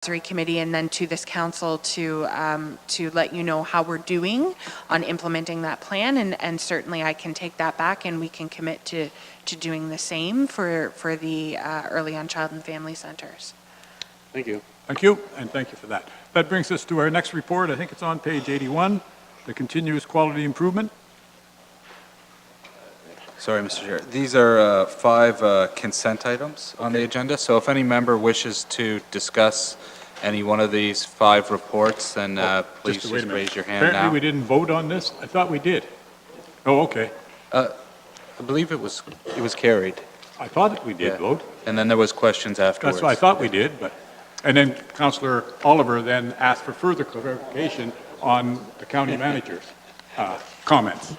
committee and then to this council to let you know how we're doing on implementing that plan, and certainly I can take that back and we can commit to doing the same for the early on child and family centers. Thank you. Thank you, and thank you for that. That brings us to our next report. I think it's on page 81, the continuous quality improvement. Sorry, Mr. Chair. These are 5 consent items on the agenda, so if any member wishes to discuss any one of these 5 reports, then please just raise your hand. Apparently we didn't vote on this. I thought we did. Oh, okay. I believe it was carried. I thought that we did vote. And then there was questions afterwards. That's what I thought we did, but, and then Councillor Oliver then asked for further clarification on the county manager's comments.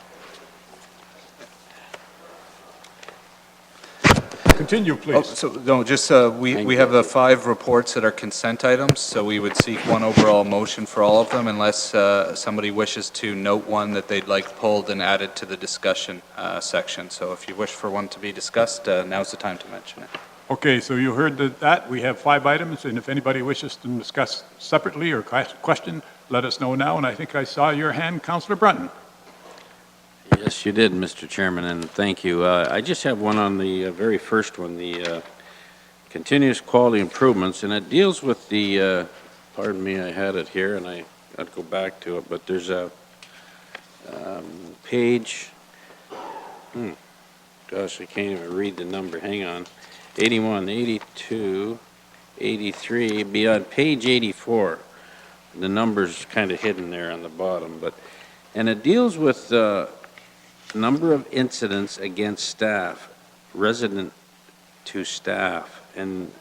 Continue, please. Oh, so, no, just we have the 5 reports that are consent items, so we would seek one overall motion for all of them unless somebody wishes to note one that they'd like pulled and added to the discussion section. So if you wish for one to be discussed, now's the time to mention it. Okay, so you heard that. We have 5 items, and if anybody wishes to discuss separately or question, let us know now. And I think I saw your hand, Councillor Brunton. Yes, you did, Mr. Chairman, and thank you. I just have one on the very first one, the continuous quality improvements, and it deals with the, pardon me, I had it here, and I got to go back to it, but there's a page, gosh, I can't even read the number, hang on, 81, 82, 83, beyond page 84. The number's kind of hidden there on the bottom, and it deals with number of incidents against staff, resident to staff. And,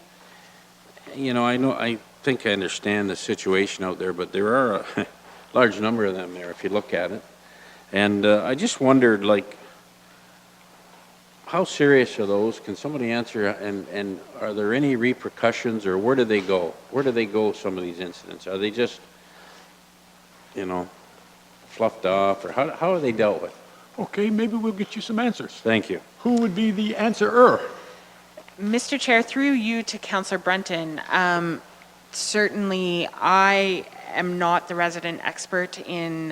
you know, I think I understand the situation out there, but there are a large number of them there if you look at it. And I just wondered, like, how serious are those? Can somebody answer? And are there any repercussions, or where do they go? Where do they go, some of these incidents? Are they just, you know, fluffed off, or how are they dealt with? Okay, maybe we'll get you some answers. Thank you. Who would be the answerer? Mr. Chair, through you to Councillor Brunton, certainly I am not the resident expert in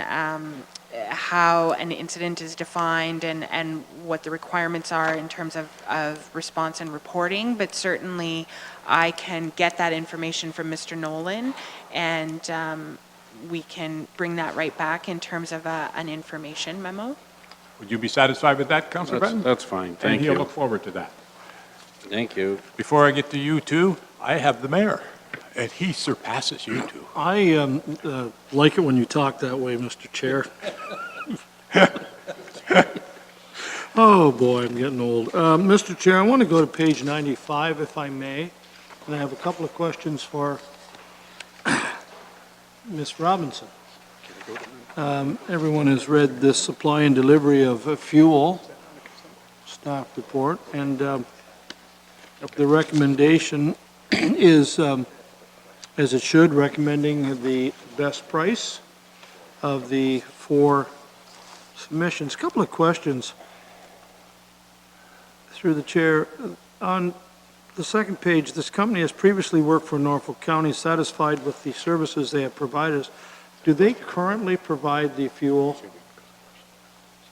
how an incident is defined and what the requirements are in terms of response and reporting, but certainly I can get that information from Mr. Nolan, and we can bring that right back in terms of an information memo. Would you be satisfied with that, Councillor Brunton? That's fine. Thank and you. he'll look forward to that. Thank you. Before I get to you two, I have the mayor, and he surpasses you two. I like it when you talk that way, Mr. Chair. Oh, boy, I'm getting old. Mr. Chair, I want to go to page 95, if I may, and I have a couple of questions for Ms. Robinson. Everyone has read this supply and delivery of fuel staff report, and the recommendation is, as it should, recommending the best price of the 4 submissions. A couple of questions through the chair. On the second page, this company has previously worked for Norfolk County, satisfied with the services they have provided us. Do they currently provide the fuel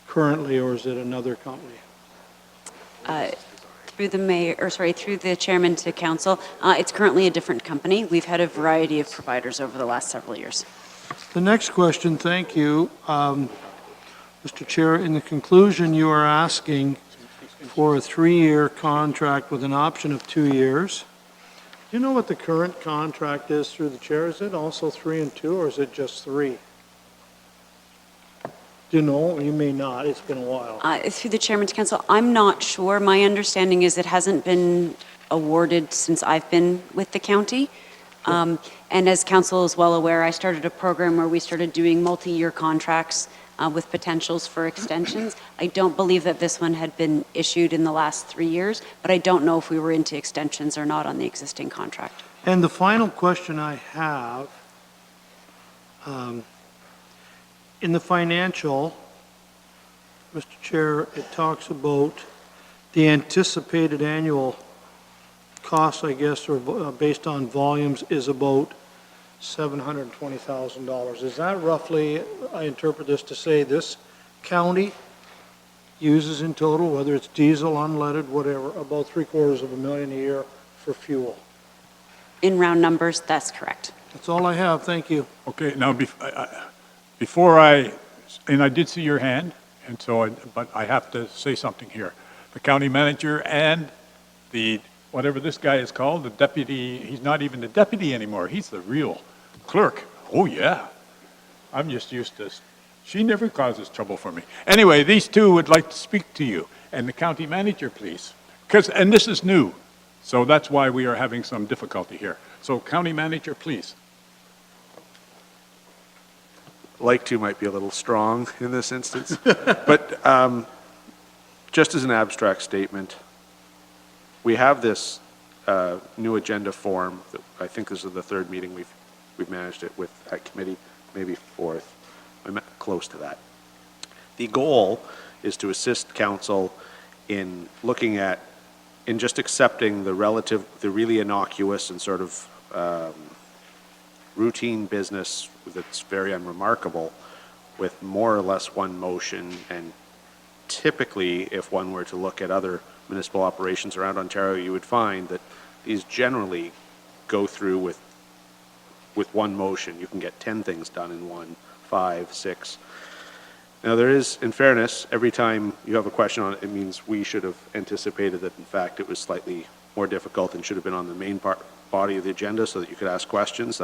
currently, or is it another company? Through the mayor, or sorry, through the chairman to council, it's currently a different company. We've had a variety of providers over the last several years. The next question, thank you. Mr. Chair, in the conclusion, you are asking for a 3-year contract with an option of 2 years. Do you know what the current contract is through the chair? Is it also 3 and 2, or is it just 3? Do you know? You may not. It's been a while. Through the chairman to council, I'm not sure. My understanding is it hasn't been awarded since I've been with the county. And as council is well aware, I started a program where we started doing multi-year contracts with potentials for extensions. I don't believe that this one had been issued in the last 3 years, but I don't know if we were into extensions or not on the existing contract. And the final question I have, in the financial, Mr. Chair, it talks about the anticipated annual costs, I guess, are based on volumes, is about $720,000. Is that roughly, I interpret this to say this county uses in total, whether it's diesel, unleaded, whatever, about $750,000 a year for fuel? In round numbers, that's correct. That's all I have, thank you. Okay, now, before I did see your hand, and so, but I have to say something here. The county manager and the, whatever this guy is called, the deputy, he's not even the deputy anymore, he's the real clerk. Oh, yeah. I'm just used to, she never causes trouble for me. Anyway, these two would like to speak to you, and the county manager, please. And this is new, so that's why we are having some difficulty here. So, county manager, please. Like to might be a little strong in this instance. But just as an abstract statement, we have this new agenda form that I think this is the third meeting we've managed it with at committee, maybe fourth. I'm close to that. The goal is to assist council in looking at, in just accepting the really innocuous and sort of routine business that's very unremarkable with more or less one motion. And typically, if one were to look at other municipal operations around Ontario, you would find that these generally go through with one motion. You can get 10 things done in one, 5, 6. Now there is, in fairness, every time you have a question on it, it means we should have anticipated that in fact it was slightly more difficult and should have been on the main body of the agenda so that you could ask questions.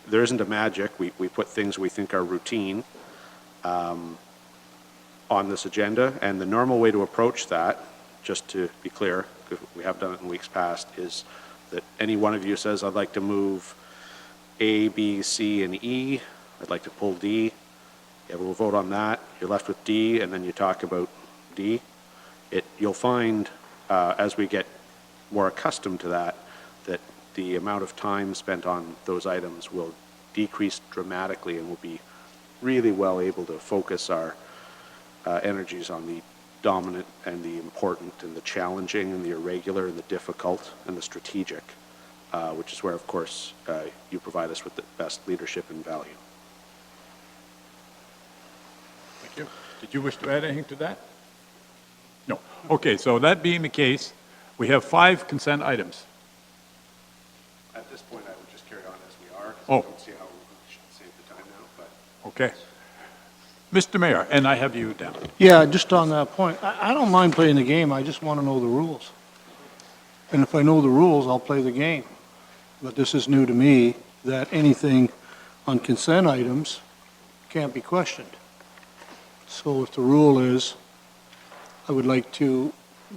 There isn't a magic. We put things we think are routine on this agenda, and the normal way to approach that, just to be clear, because we have done it in weeks past, is that any one of you says, I'd like to move A, B, C, and E. I'd like to pull D. Yeah, we'll vote on that. You're left with D, and then you talk about D. You'll find, as we get more accustomed to that, that the amount of time spent on those items will decrease dramatically, and we'll be really well able to focus our energies on the dominant and the important and the challenging and the irregular and the difficult and the strategic, which is where, of course, you provide us with the best leadership and value. Thank you. Did you wish to add anything to that? No. Okay, so that being the case, we have 5 consent items. At this point, I would just carry on as we are. Oh. I don't see how we should save the time now, but. Okay. Mr. Mayor, and I have you down. Yeah, just on that point, I don't mind playing the game, I just want to know the rules. And if I know the rules, I'll play the game. But this is new to me, that anything on consent items can't be questioned. So if the rule is, I would like to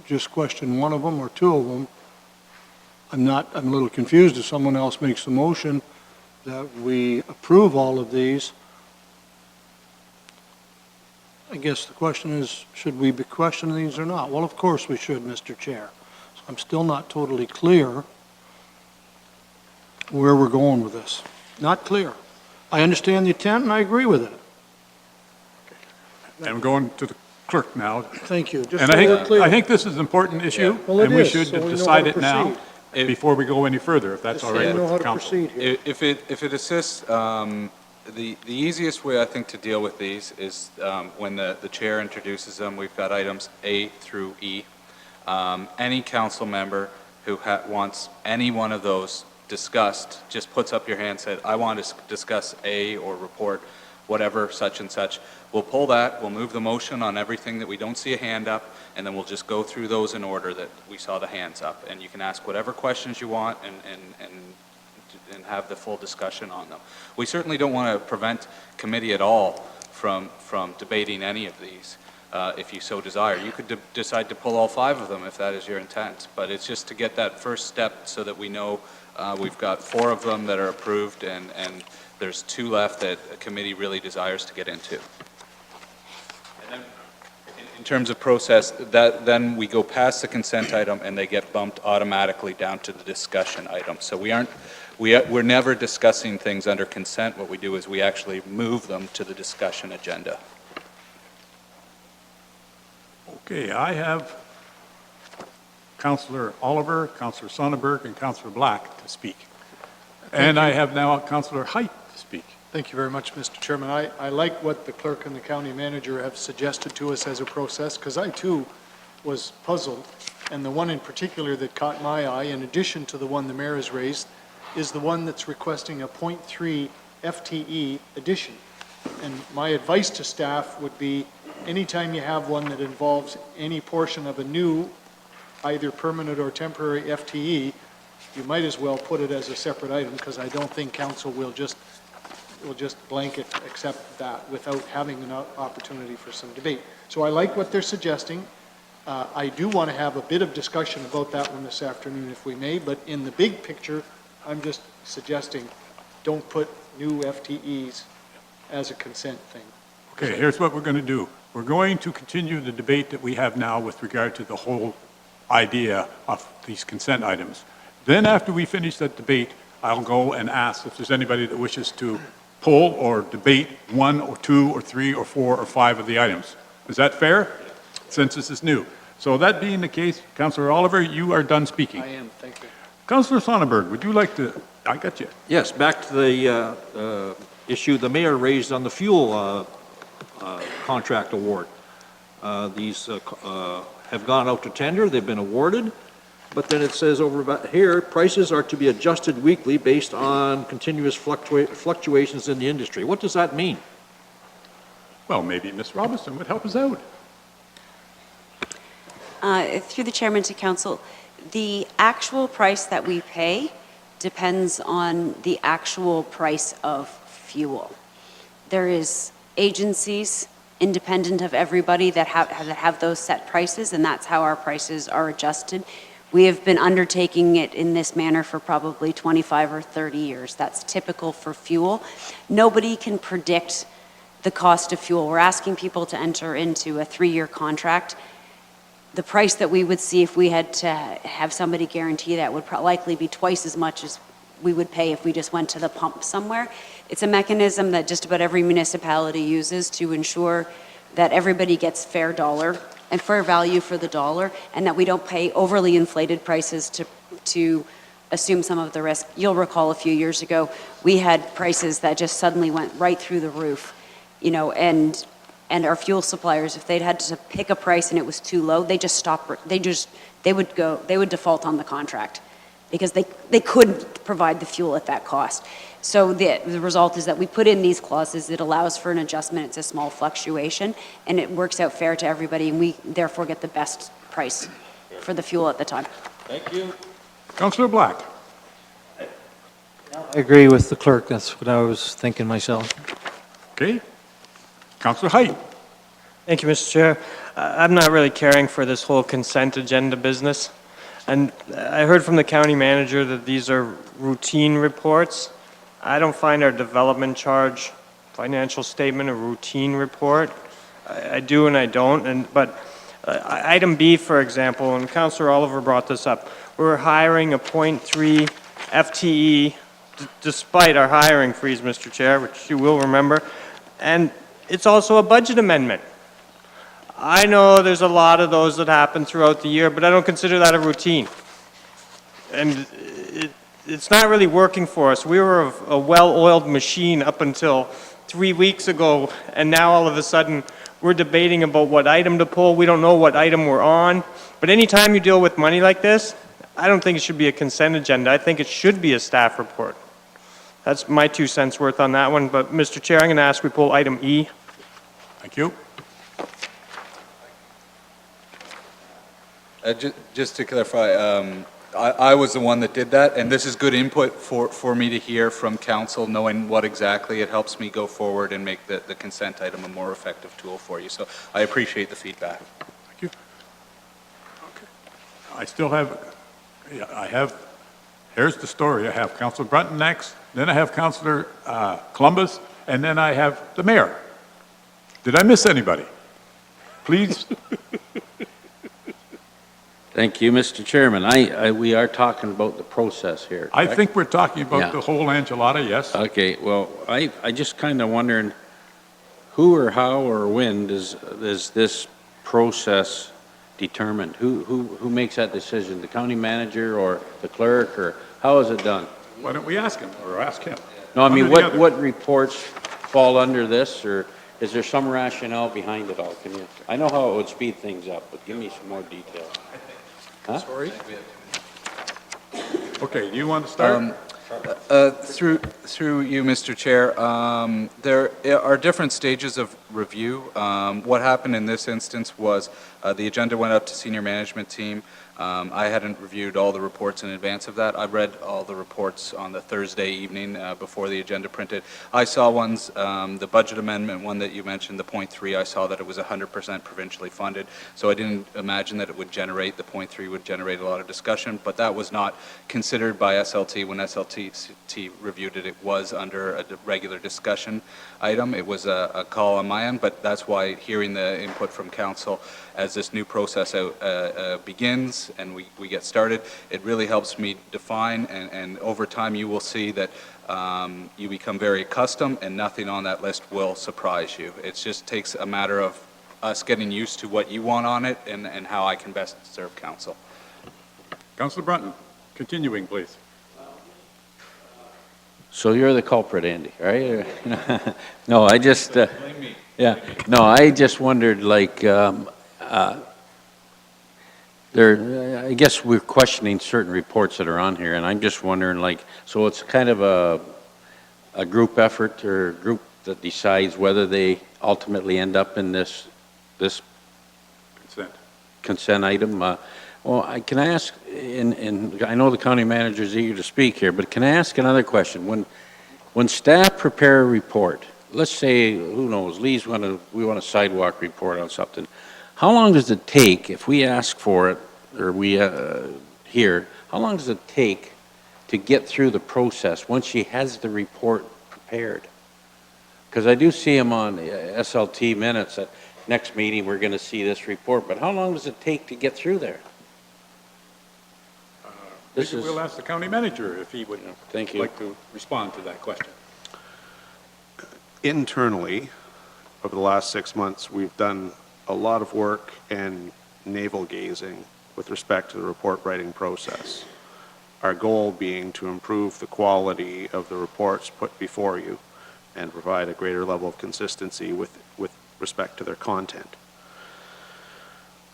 just question one of them or 2 of them, I'm a little confused if someone else makes the motion that we approve all of these. I guess the question is, should we be questioning these or not? Well, of course we should, Mr. Chair. So I'm still not totally clear where we're going with this. Not clear. I understand the intent and I agree with it. I'm going to the clerk now. Thank you. Just And so we're clear. I think this is an important issue, Well, it and we is, should so we know how decide to it now proceed. before we go any further, if that's Just all so we right know how with to council. proceed here. If it assists, the easiest way I think to deal with these is when the chair introduces them, we've got items A through E. Any council member who wants any one of those discussed, just puts up your hand and said, I want to discuss A or report whatever, such and such. We'll pull that, we'll move the motion on everything that we don't see a hand up, and then we'll just go through those in order that we saw the hands up. And you can ask whatever questions you want and have the full discussion on them. We certainly don't want to prevent committee at all from debating any of these. If you so desire, you could decide to pull all 5 of them if that is your intent. But it's just to get that first step so that we know we've got 4 of them that are approved and there's 2 left that a committee really desires to get into. And then in terms of process, then we go past the consent item and they get bumped automatically down to the discussion item. So we're never discussing things under consent. What we do is we actually move them to the discussion agenda. Okay, I have Councillor Oliver, Councillor Sonnenberg, and Councillor Black to speak. And I have now Councillor Height to speak. Thank you very much, Mr. Chairman. I like what the clerk and the county manager have suggested to us as a process, because I too was puzzled. And the one in particular that caught my eye, in addition to the one the mayor has raised, is the one that's requesting a 0.3 FTE addition. And my advice to staff would be, anytime you have one that involves any portion of a new, either permanent or temporary FTE, you might as well put it as a separate item, because I don't think council will just blanket accept that without having an opportunity for some debate. So I like what they're suggesting. I do want to have a bit of discussion about that one this afternoon if we may, but in the big picture, I'm just suggesting don't put new FTEs as a consent thing. Okay, here's what we're going to do. We're going to continue the debate that we have now with regard to the whole idea of these consent items. Then after we finish that debate, I'll go and ask if there's anybody that wishes to pull or debate 1 or 2 or 3 or 4 or 5 of the items. Is that fair? Since this is new. So that being the case, Councillor Oliver, you are done speaking. I am, thank you. Councillor Sonnenberg, would you like to, I got you. Yes, back to the issue the mayor raised on the fuel contract award. These have gone out to tender, they've been awarded, but then it says over about here, prices are to be adjusted weekly based on continuous fluctuations in the industry. What does that mean? Well, maybe Ms. Robinson would help us out. Through the chairman to council, the actual price that we pay depends on the actual price of fuel. There is agencies independent of everybody that have those set prices, and that's how our prices are adjusted. We have been undertaking it in this manner for probably 25 or 30 years. That's typical for fuel. Nobody can predict the cost of fuel. We're asking people to enter into a 3-year contract. The price that we would see if we had to have somebody guarantee that would likely be twice as much as we would pay if we just went to the pump somewhere. It's a mechanism that just about every municipality uses to ensure that everybody gets fair dollar and fair value for the dollar, and that we don't pay overly inflated prices to assume some of the risk. You'll recall a few years ago, we had prices that just suddenly went right through the roof, you know, and our fuel suppliers, if they'd had to pick a price and it was too low, they just stopped, they would default on the contract because they couldn't provide the fuel at that cost. So the result is that we put in these clauses. It allows for an adjustment. It's a small fluctuation, and it works out fair to everybody, and we therefore get the best price for the fuel at the time. Thank you. Councillor Black. I agree with the clerk. That's what I was thinking myself. Okay. Councillor Height. Thank you, Mr. Chair. I'm not really caring for this whole consent agenda business. And I heard from the county manager that these are routine reports. I don't find our development charge financial statement a routine report. I do and I don't. But item B, for example, and Councillor Oliver brought this up, we're hiring a 0.3 FTE despite our hiring freeze, Mr. Chair, which you will remember. And it's also a budget amendment. I know there's a lot of those that happen throughout the year, but I don't consider that a routine. And it's not really working for us. We were a well-oiled machine up until 3 weeks ago, and now all of a sudden we're debating about what item to pull. We don't know what item we're on. But anytime you deal with money like this, I don't think it should be a consent agenda. I think it should be a staff report. That's my 2 cents worth on that one. But Mr. Chair, I'm going to ask we pull item E. Thank you. Just to clarify, I was the one that did that, and this is good input for me to hear from council, knowing what exactly it helps me go forward and make the consent item a more effective tool for you. So I appreciate the feedback. Thank you. Okay. I still have, here's the story. I have Councillor Brunton next, then I have Councillor Columbus, and then I have the mayor. Did I miss anybody? Please. Thank you, Mr. Chairman. We are talking about the process here. I correct? think we're talking about Yeah. the whole enchilada, yes. Okay, well, I just kind of wondering who or how or when does this process determined? Who makes that decision? The county manager or the clerk, or how is it done? Why don't we ask him, or ask him? No, I mean, One or the other. what reports fall under this, or is there some rationale behind it all? Can you, I know how it would speed things up, but give me some more detail. Huh? Sorry? Okay, do you want to start? Through you, Mr. Chair, there are different stages of review. What happened in this instance was the agenda went up to senior management team. I hadn't reviewed all the reports in advance of that. I read all the reports on the Thursday evening before the agenda printed. I saw ones, the budget amendment one that you mentioned, the .3, I saw that it was 100% provincially funded, so I didn't imagine that it would generate, the .3 would generate a lot of discussion, but that was not considered by SLT. When SLT reviewed it, it was under a regular discussion item. It was a call on my end, but that's why hearing the input from council as this new process begins and we get started, it really helps me define, and over time you will see that you become very accustomed and nothing on that list will surprise you. It just takes a matter of us getting used to what you want on it and how I can best serve council. Councillor Brunton, continuing, please. So you're the culprit, Andy, right? No, I just, yeah, no, I just wondered, like, I guess we're questioning certain reports that are on here, and I'm just wondering, like, so it's kind of a group effort or a group that decides whether they ultimately end up in this consent item. Well, can I ask, and I know the county manager is eager to speak here, but can I ask another question? When staff prepare a report, let's say, who knows, we want a sidewalk report on something. How long does it take, if we ask for it, or we hear, how long does it take to get through the process once she has the report prepared? Because I do see them on SLT minutes that next meeting we're going to see this report, but how long does it take to get through there? We'll ask the county manager if he would Thank you. like to respond to that question. Internally, over the last 6 months, we've done a lot of work and navel gazing with respect to the report writing process. Our goal being to improve the quality of the reports put before you and provide a greater level of consistency with respect to their content.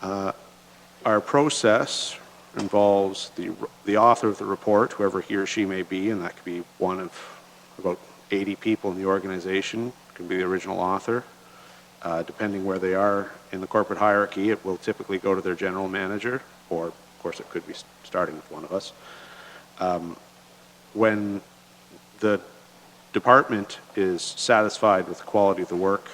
Our process involves the author of the report, whoever he or she may be, and that could be one of about 80 people in the organization, could be the original author. Depending where they are in the corporate hierarchy, it will typically go to their general manager, or of course it could be starting with one of us. When the department is satisfied with the quality of the work,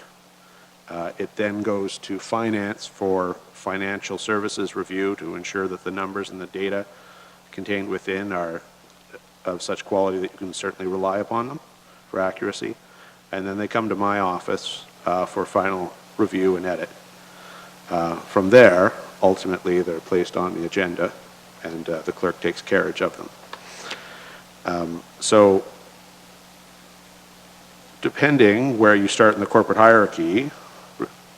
it then goes to finance for financial services review to ensure that the numbers and the data contained within are of such quality that you can certainly rely upon them for accuracy. And then they come to my office for final review and edit. From there, ultimately, they're placed on the agenda, and the clerk takes carriage of them. So, depending where you start in the corporate hierarchy,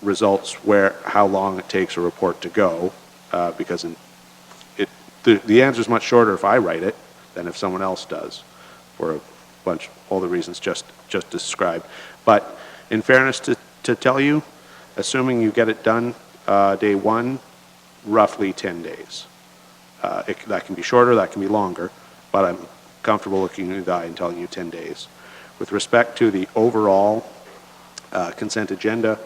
results how long it takes a report to go, because the answer is much shorter if I write it than if someone else does, for all the reasons just described. But in fairness to tell you, assuming you get it done day one, roughly 10 days. That can be shorter, that can be longer, but I'm comfortable looking in the eye and telling you 10 days. With respect to the overall consent agenda,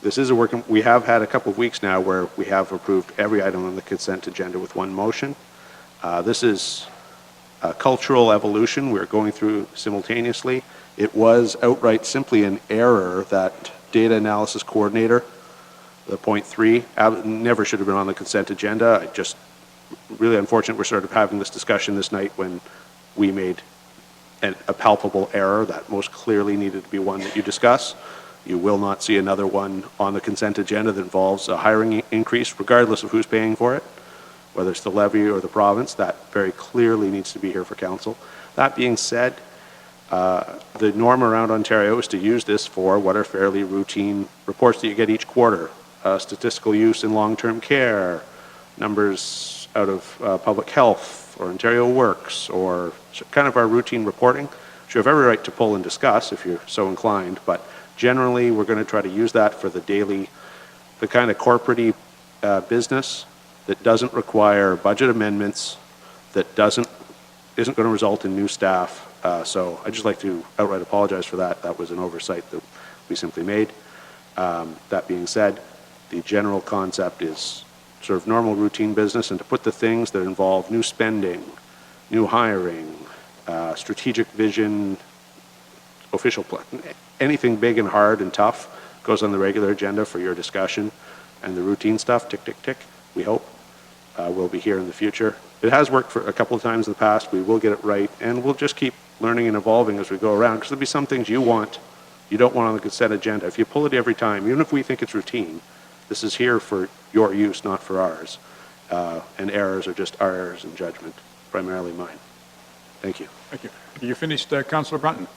this is we have had a couple of weeks now where we have approved every item on the consent agenda with one motion. This is a cultural evolution we're going through simultaneously. It was outright simply an error that data analysis coordinator, the .3, never should have been on the consent agenda. Just really unfortunate we're sort of having this discussion this night when we made a palpable error that most clearly needed to be one that you discuss. You will not see another one on the consent agenda that involves a hiring increase, regardless of who's paying for it, whether it's the levy or the province. That very clearly needs to be here for council. That being said, the norm around Ontario is to use this for what are fairly routine reports that you get each quarter. statistical use in long-term care, numbers out of public health or Ontario Works, or kind of our routine reporting, which you have every right to pull and discuss if you're so inclined, but generally we're going to try to use that for the daily, the kind of corporate business that doesn't require budget amendments, that isn't going to result in new staff. So I'd just like to outright apologize for that. That was an oversight that we simply made. That being said, the general concept is sort of normal routine business, and to put the things that involve new spending, new hiring, strategic vision, official plan, anything big and hard and tough goes on the regular agenda for your discussion, and the routine stuff, tick, tick, tick, we hope, will be here in the future. It has worked for a couple of times in the past. We will get it right, and we'll just keep learning and evolving as we go around, because there'll be some things you don't want on the consent agenda. If you pull it every time, even if we think it's routine, this is here for your use, not for ours. And errors are just our errors in judgment, primarily mine. Thank you. Thank you. You finished, Councillor Brunton?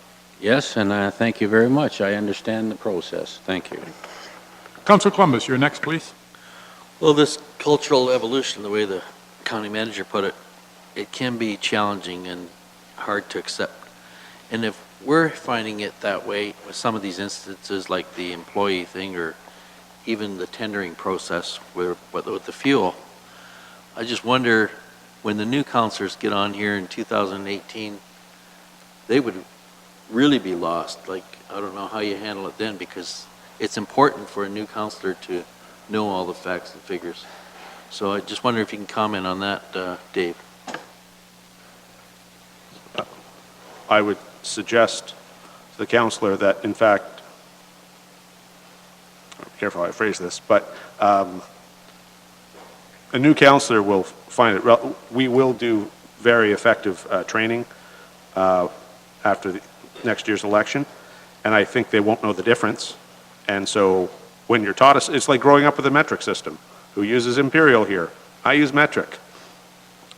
Yes, and thank you very much. I understand the process. Thank you. Councillor Columbus, you're next, please. Well, this cultural evolution, the way the county manager put it, it can be challenging and hard to accept. And if we're finding it that way with some of these instances, like the employee thing or even the tendering process with the fuel, I just wonder when the new councillors get on here in 2018, they would really be lost. Like, I don't know how you handle it then, because it's important for a new councillor to know all the facts and figures. So I just wonder if you can comment on that, Dave. I would suggest to the councillor that, in fact, I'm careful how I phrase this, but a new councillor will find it, we will do very effective training after the next year's election, and I think they won't know the difference. And so when you're taught, it's like growing up with a metric system. Who uses imperial here? I use metric.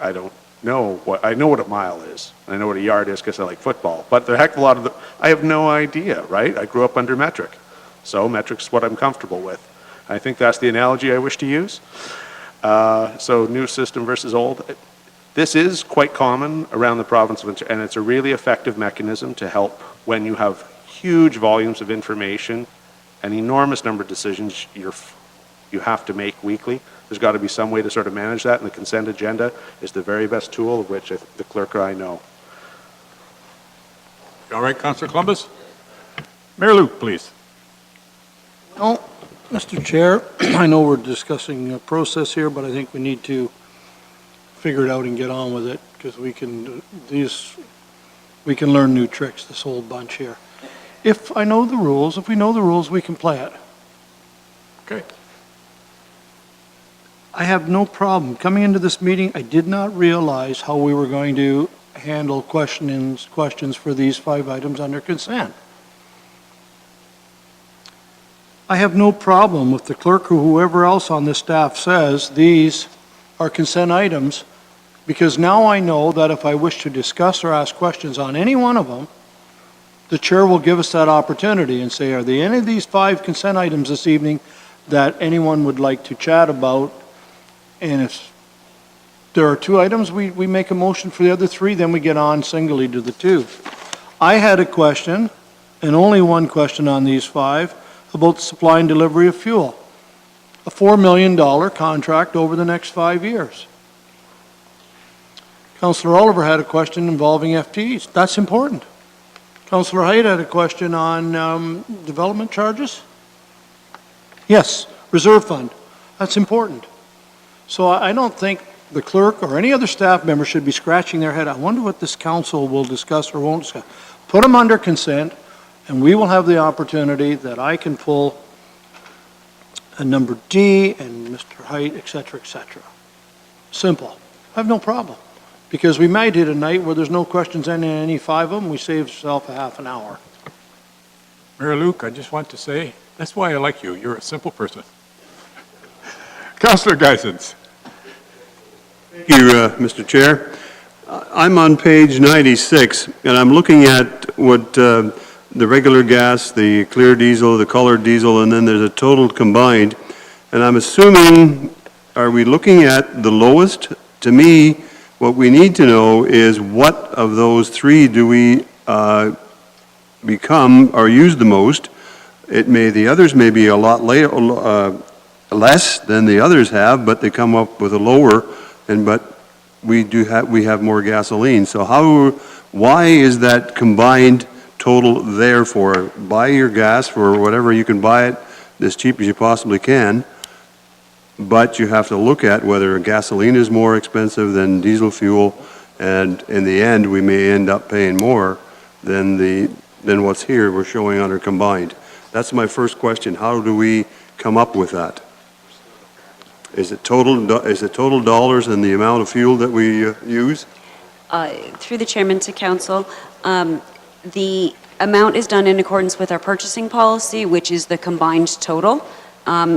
I don't know I know what a mile is. I know what a yard is because I like football, but the heck of a lot of I have no idea, right? I grew up under metric. So metric's what I'm comfortable with. I think that's the analogy I wish to use. So new system versus old. This is quite common around the province of Ontario, and it's a really effective mechanism to help when you have huge volumes of information, an enormous number of decisions you have to make weekly. There's got to be some way to sort of manage that, and the consent agenda is the very best tool of which the clerk or I know. All right, Councillor Columbus? Mayor Luke, please. No, Mr. Chair, I know we're discussing a process here, but I think we need to figure it out and get on with it, because we can learn new tricks, this whole bunch here. If we know the rules, we can play it. Okay. I have no problem. Coming into this meeting, I did not realize how we were going to handle questions for these 5 items under consent. I have no problem with the clerk or whoever else on the staff says these are consent items, because now I know that if I wish to discuss or ask questions on any one of them, the chair will give us that opportunity and say, are there any of these 5 consent items this evening that anyone would like to chat about? And if there are 2 items, we make a motion for the other 3, then we get on singly to the 2. I had a question, and only one question on these 5, about the supply and delivery of fuel. A $4 million contract over the next 5 years. Councillor Oliver had a question involving FTEs. That's important. Councillor Haidt had a question on development charges. Yes, reserve fund. That's important. So I don't think the clerk or any other staff member should be scratching their head. I wonder what this council will discuss or won't discuss. Put them under consent, and we will have the opportunity that I can pull a number D and Mr. Haidt, et cetera, et cetera. Simple. I have no problem. Because we might hit a night where there's no questions in any 5 of them, we save ourselves a half an hour. Mayor Luke, I just want to say, that's why I like you. You're a simple person. Councillor Geisens. Thank you, Mr. Chair. I'm on page 96, and I'm looking at what the regular gas, the clear diesel, the colored diesel, and then there's a total combined. And I'm assuming, are we looking at the lowest? To me, what we need to know is what of those three do we become or use the most? The others may be a lot less than the others have, but they come up with a lower, but we have more gasoline. So why is that combined total there for? Buy your gas for whatever you can buy it as cheap as you possibly can, but you have to look at whether gasoline is more expensive than diesel fuel, and in the end, we may end up paying more than what's here we're showing under combined. That's my first question. How do we come up with that? Is it total dollars and the amount of fuel that we use? Through the chairman to council, the amount is done in accordance with our purchasing policy, which is the combined total.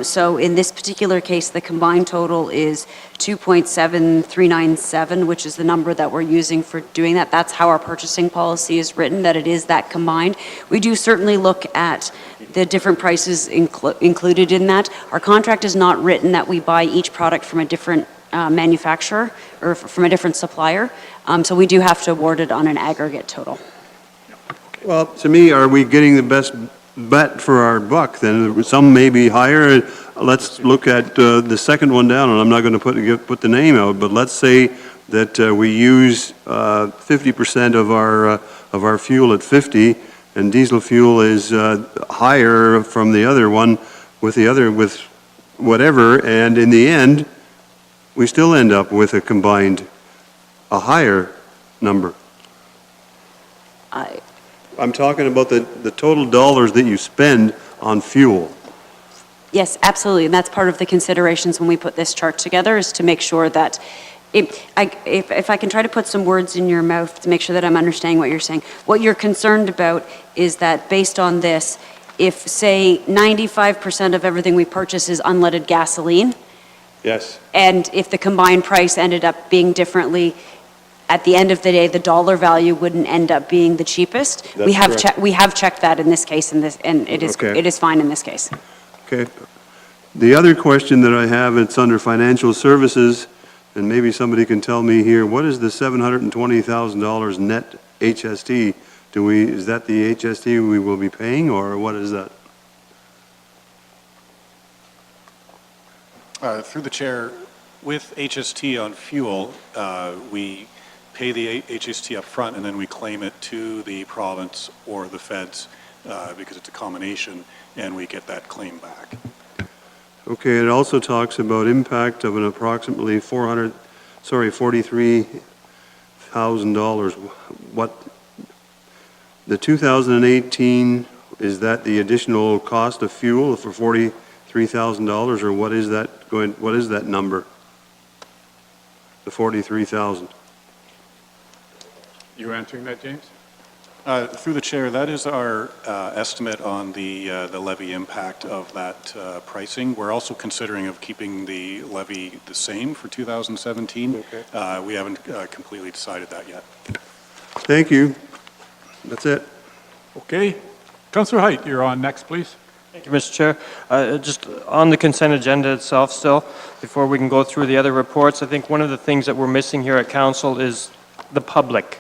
So in this particular case, the combined total is 2.7397, which is the number that we're using for doing that. That's how our purchasing policy is written, that it is that combined. We do certainly look at the different prices included in that. Our contract is not written that we buy each product from a different manufacturer or from a different supplier. So we do have to award it on an aggregate total. Well, to me, are we getting the best bet for our buck? Then some may be higher. Let's look at the second one down, and I'm not going to put the name out, but let's say that we use 50% of our fuel at 50, and diesel fuel is higher from the other one with whatever, and in the end, we still end up with a higher number. I'm talking about the total dollars that you spend on fuel. Yes, absolutely, and that's part of the considerations when we put this chart together, is to make sure that, if I can try to put some words in your mouth to make sure that I'm understanding what you're saying. What you're concerned about is that based on this, if, say, 95% of everything we purchase is unleaded gasoline, Yes. and if the combined price ended up being differently, at the end of the day, the dollar value wouldn't end up being the cheapest. We have checked that in this case, and it is Okay. it is fine in this case. Okay. The other question that I have, it's under financial services, and maybe somebody can tell me here, what is the $720,000 net HST? Is that the HST we will be paying, or what is that? Through the chair, with HST on fuel, we pay the HST up front, and then we claim it to the province or the feds because it's a combination, and we get that claim back. Okay, it also talks about impact of an approximately $43,000. What, the 2018, is that the additional cost of fuel for $43,000, or what is that number? The 43,000. You answering that, James? Through the chair, that is our estimate on the levy impact of that pricing. We're also considering of keeping the levy the same for 2017. Okay. We haven't completely decided that yet. Thank you. That's it. Okay. Councillor Height, you're on next, please. Thank you, Mr. Chair. Just on the consent agenda itself still, before we can go through the other reports, I think one of the things that we're missing here at council is the public.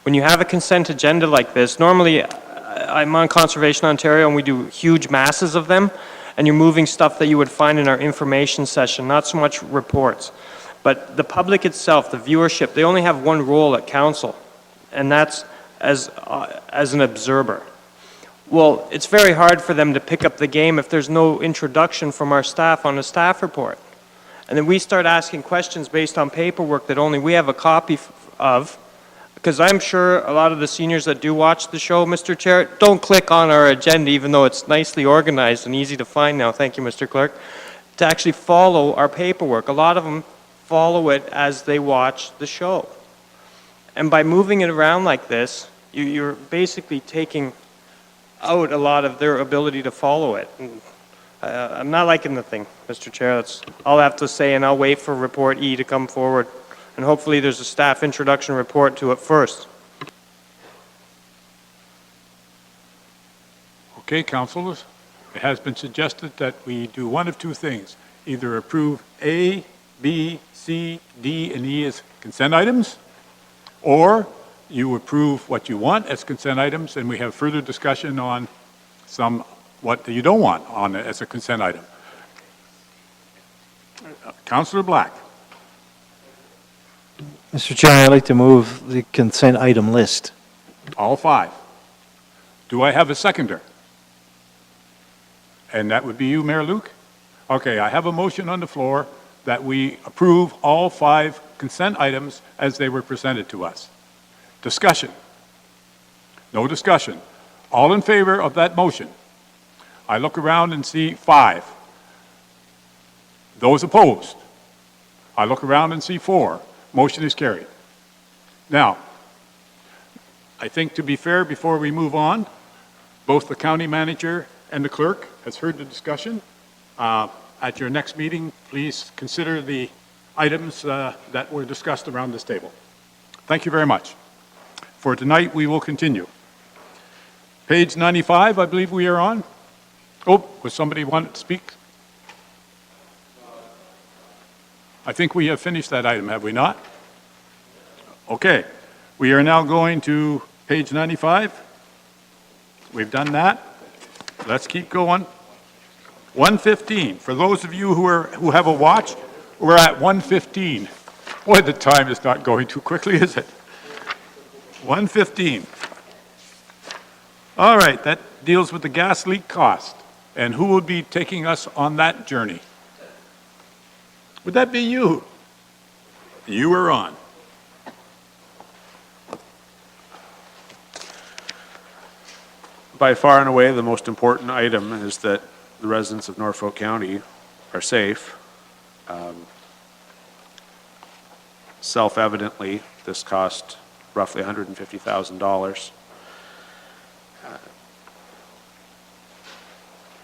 When you have a consent agenda like this, normally I'm on Conservation Ontario and we do huge masses of them, and you're moving stuff that you would find in our information session, not so much reports. But the public itself, the viewership, they only have one role at council, and that's as an observer. Well, it's very hard for them to pick up the game if there's no introduction from our staff on a staff report. And then we start asking questions based on paperwork that only we have a copy of, because I'm sure a lot of the seniors that do watch the show, Mr. Chair, don't click on our agenda, even though it's nicely organized and easy to find now, thank you, Mr. Clerk, to actually follow our paperwork. A lot of them follow it as they watch the show. And by moving it around like this, you're basically taking out a lot of their ability to follow it. And, I'm not liking the thing, Mr. Chair. That's all I have to say, and I'll wait for Report E to come forward. And hopefully there's a staff introduction report to it first. Okay, councillors. It has been suggested that we do one of two things, either approve A, B, C, D, and E as consent items, or you approve what you want as consent items, and we have further discussion on what you don't want on as a consent item. Councillor Black. Mr. Chair, I'd like to move the consent item list. All 5. Do I have a seconder? And that would be you, Mayor Luke? Okay, I have a motion on the floor that we approve all 5 consent items as they were presented to us. Discussion? No discussion. All in favor of that motion? I look around and see 5. Those opposed? I look around and see 4. Motion is carried. Now, I think to be fair, before we move on, both the county manager and the clerk has heard the discussion. At your next meeting, please consider the items that were discussed around this table. Thank you very much. For tonight, we will continue. Page 95, I believe we are on. Oh, was somebody want to speak? I think we have finished that item, have we not? Okay, we are now going to page 95. We've done that. Let's keep going. 1:15. For those of you who have a watch, we're at 1:15. Boy, the time is not going too quickly, is it? 1:15. All right, that deals with the gas leak cost. And who will be taking us on that journey? Would that be you? You are on. By far and away, the most important item is that the residents of Norfolk County are safe. Self-evidently, this cost roughly $150,000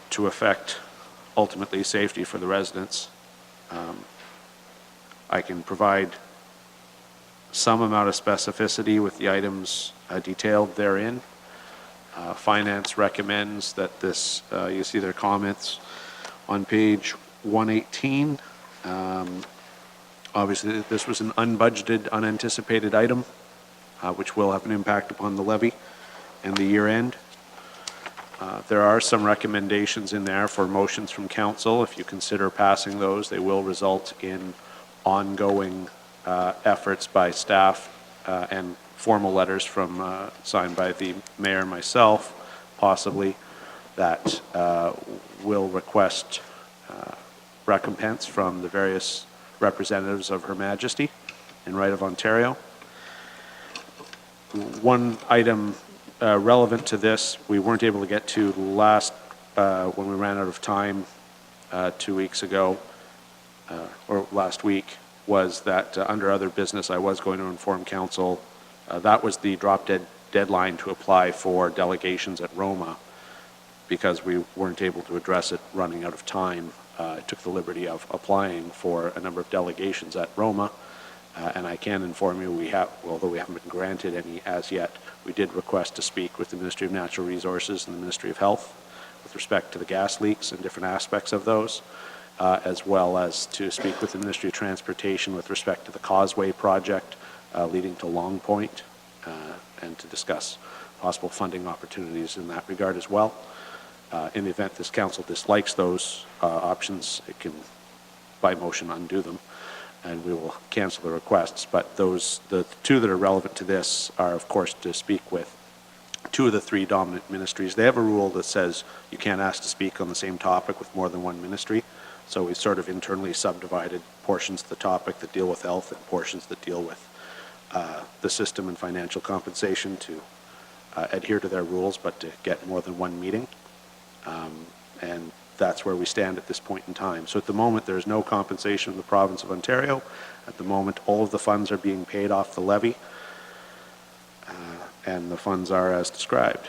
to affect ultimately safety for the residents. I can provide some amount of specificity with the items detailed therein. Finance recommends that this, you see their comments on page 118. Obviously, this was an unbudgeted, unanticipated item, which will have an impact upon the levy and the year end. There are some recommendations in there for motions from council. If you consider passing those, they will result in ongoing efforts by staff and formal letters from signed by the mayor and myself, possibly, that will request recompense from the various representatives of Her Majesty in right of Ontario. One item relevant to this, we weren't able to get to last, when we ran out of time 2 weeks ago, or last week, was that under other business, I was going to inform council. That was the drop-dead deadline to apply for delegations at Roma, because we weren't able to address it running out of time. I took the liberty of applying for a number of delegations at Roma, and I can inform you, we have, although we haven't been granted any as yet, we did request to speak with the Ministry of Natural Resources and the Ministry of Health with respect to the gas leaks and different aspects of those, as well as to speak with the Ministry of Transportation with respect to the Causeway project leading to Long Point, and to discuss possible funding opportunities in that regard as well. In the event this council dislikes those options, it can, by motion, undo them, and we will cancel the requests. But the two that are relevant to this are, of course, to speak with 2 of the 3 dominant ministries. They have a rule that says you can't ask to speak on the same topic with more than one ministry. So we sort of internally subdivided portions of the topic that deal with health and portions that deal with the system and financial compensation to adhere to their rules, but to get more than one meeting. And that's where we stand at this point in time. So at the moment, there is no compensation in the province of Ontario. At the moment, all of the funds are being paid off the levy, and the funds are as described.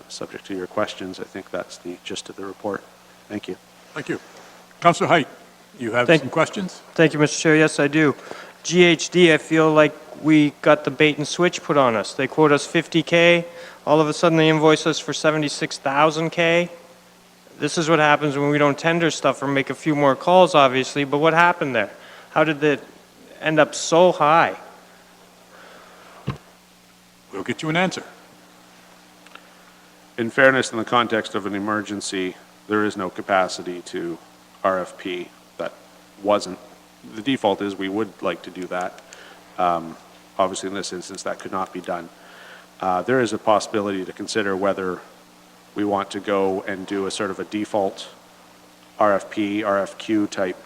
Subject to your questions, I think that's the gist of the report. Thank you. Thank you. Councillor Height, you have some questions? Thank you, Mr. Chair. Yes, I do. GHD, I feel like we got the bait and switch put on us. They quote us 50K. All of a sudden, they invoice us for 76,000 K. this is what happens when we don't tender stuff or make a few more calls, obviously, but what happened there? How did it end up so high? We'll get you an answer. In fairness, in the context of an emergency, there is no capacity to RFP. That wasn't, the default is we would like to do that. Obviously, in this instance, that could not be done. There is a possibility to consider whether we want to go and do a sort of a default RFP, RFQ type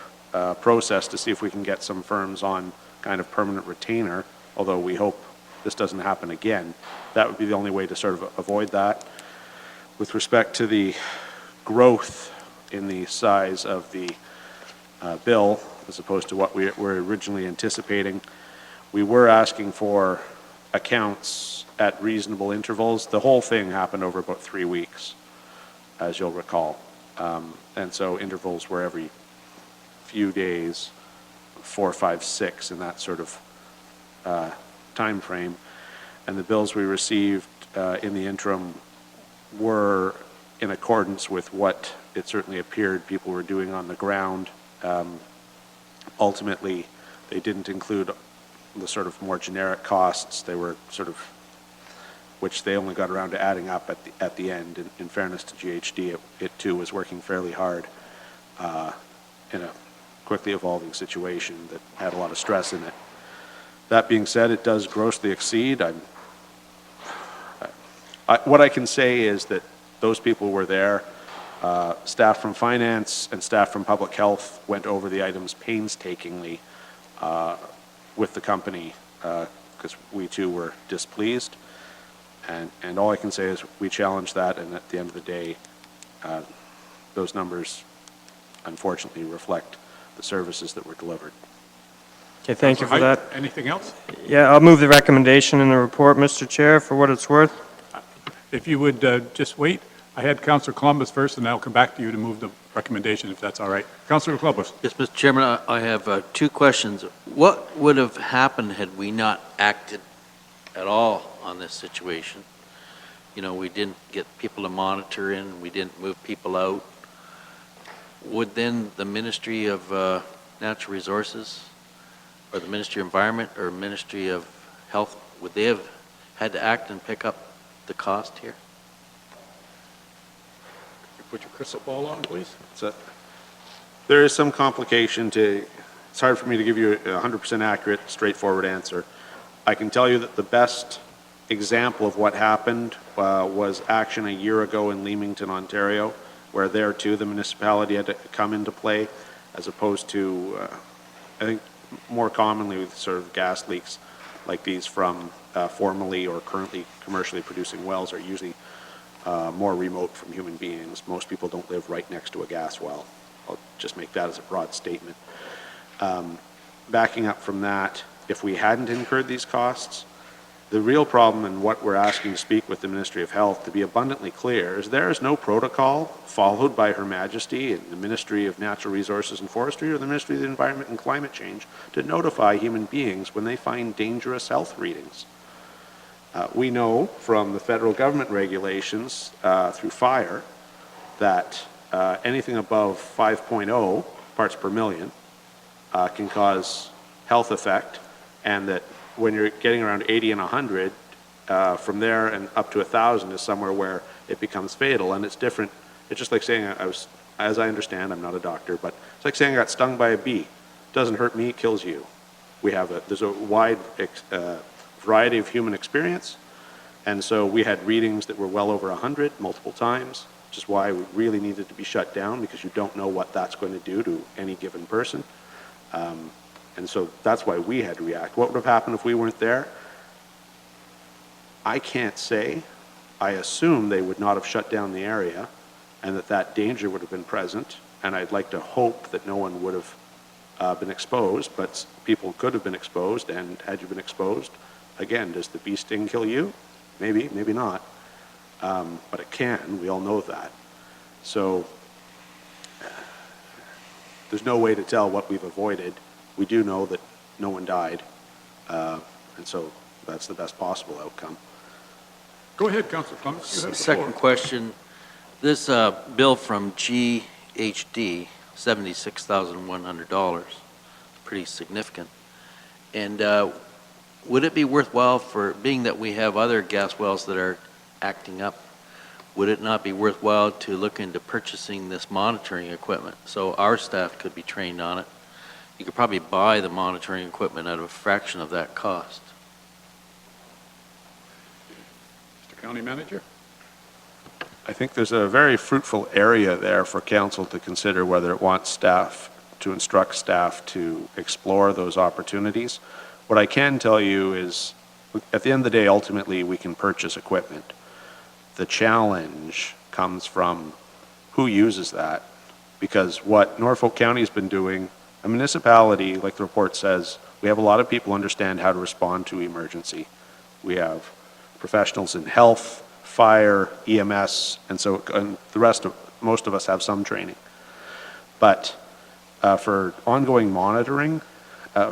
process to see if we can get some firms on kind of permanent retainer, although we hope this doesn't happen again. That would be the only way to sort of avoid that. With respect to the growth in the size of the bill, as opposed to what we were originally anticipating, we were asking for accounts at reasonable intervals. The whole thing happened over about 3 weeks, as you'll recall. And so intervals were every few days, 4, 5, 6, in that sort of time frame. And the bills we received in the interim were in accordance with what it certainly appeared people were doing on the ground. Ultimately, they didn't include the sort of more generic costs. They were sort of, which they only got around to adding up at the end. In fairness to GHD, it too was working fairly hard in a quickly evolving situation that had a lot of stress in it. That being said, it does grossly exceed. What I can say is that those people were there. Staff from finance and staff from public health went over the items painstakingly with the company because we too were displeased. And all I can say is we challenged that, and at the end of the day, those numbers unfortunately reflect the services that were delivered. Okay, thank you for that. Anything else? Yeah, I'll move the recommendation in the report, Mr. Chair, for what it's worth. If you would just wait, I had Councillor Columbus first, and I'll come back to you to move the recommendation, if that's all right. Councillor Columbus. Yes, Mr. Chairman, I have 2 questions. What would have happened had we not acted at all on this situation? You know, we didn't get people to monitor in, we didn't move people out. Would then the Ministry of Natural Resources, or the Ministry of Environment, or Ministry of Health, would they have had to act and pick up the cost here? Put your crystal ball on, please. There is some complication to, it's hard for me to give you a 100% accurate, straightforward answer. I can tell you that the best example of what happened was action a year ago in Leamington, Ontario, where there too the municipality had to come into play, as opposed to, I think more commonly with sort of gas leaks like these from formerly or currently commercially producing wells are usually more remote from human beings. Most people don't live right next to a gas well. I'll just make that as a broad statement. Backing up from that, if we hadn't incurred these costs, the real problem and what we're asking to speak with the Ministry of Health to be abundantly clear is there is no protocol followed by Her Majesty and the Ministry of Natural Resources and Forestry or the Ministry of the Environment and Climate Change to notify human beings when they find dangerous health readings. We know from the federal government regulations through fire that anything above 5.0 parts per million can cause health effect, and that when you're getting around 80 and 100, from there and up to 1,000 is somewhere where it becomes fatal. And it's different. It's just like saying as I understand, I'm not a doctor, but it's like saying I got stung by a bee. It doesn't hurt me, it kills you. There's a wide variety of human experience, and so we had readings that were well over 100 multiple times, which is why we really needed to be shut down, because you don't know what that's going to do to any given person. And so that's why we had to react. What would have happened if we weren't there? I can't say. I assume they would not have shut down the area and that danger would have been present. And I'd like to hope that no one would have been exposed, but people could have been exposed. And had you been exposed, again, does the bee sting kill you? Maybe, maybe not. But it can. We all know that. So there's no way to tell what we've avoided. We do know that no one died, and so that's the best possible outcome. Go ahead, Councillor Clements. You have the Second floor. question, This bill from GHD, $76,100, pretty significant. And would it be worthwhile being that we have other gas wells that are acting up, would it not be worthwhile to look into purchasing this monitoring equipment so our staff could be trained on it? You could probably buy the monitoring equipment at a fraction of that cost. Mr. County Manager? I think there's a very fruitful area there for council to consider whether it wants staff, to instruct staff to explore those opportunities. What I can tell you is, at the end of the day, ultimately, we can purchase equipment. The challenge comes from who uses that, because what Norfolk County has been doing, a municipality, like the report says, we have a lot of people who understand how to respond to emergency. We have professionals in health, fire, EMS, and most of us have some training. But for ongoing monitoring,